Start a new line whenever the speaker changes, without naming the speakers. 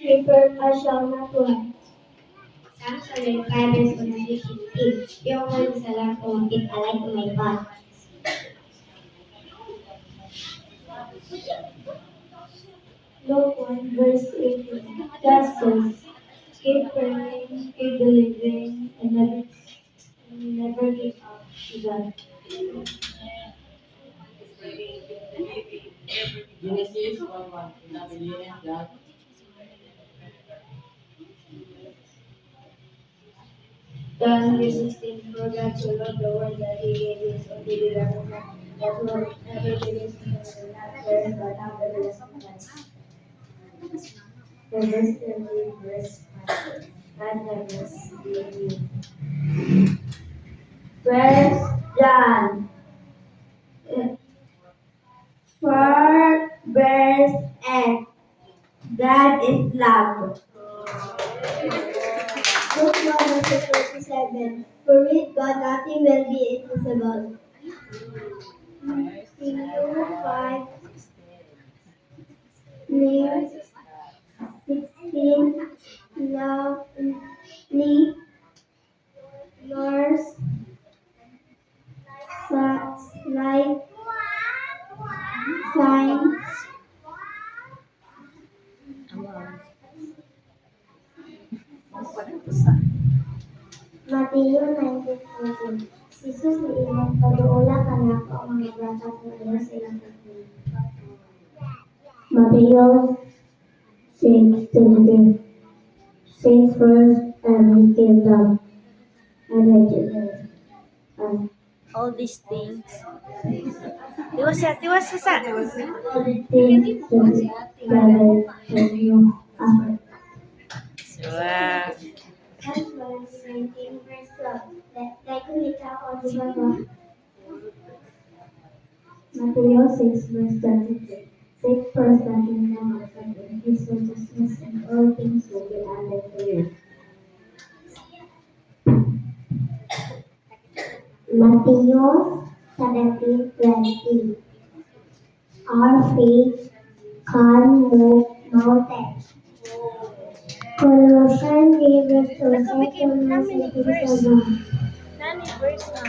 Paper shall not lie. Some survivors on a fishing team. Yung word sa lang pumakit alay ko may pot. Luke 1 verse 18. God says, keep praying, keep believing, and never give up to God.
Genesis 1:1. Pinabilihan God.
John 3:16. For God so loved the world that he gave his only begotten Son, that whoever believes in him will not perish but have everlasting life. Proverbs 20 verse 5. God have mercy on you. First John 4 verse 8. God is love. Luke 1 verse 47. For with God nothing will be impossible. Matthew 5 near 16. Lovely yours like signs. Mateo 19:14. Si Jesus niingon, pag-uula ka na ako ang mga bata sa iyo silang pagkulit. Mateo 6:20. Seek first his kingdom and righteousness.
All these things. Tiwas sa.
All these things to be gathered to you after.
Wow.
Acts 19 verse 12. Like kumita ako, di ba ba? Matthew 6 verse 23. Seek first the kingdom of God and his righteousness, and all things will be added to you. Matthew 17:20. Our faith can move mountains. Colossians 3 verse 2.
Nani verse na.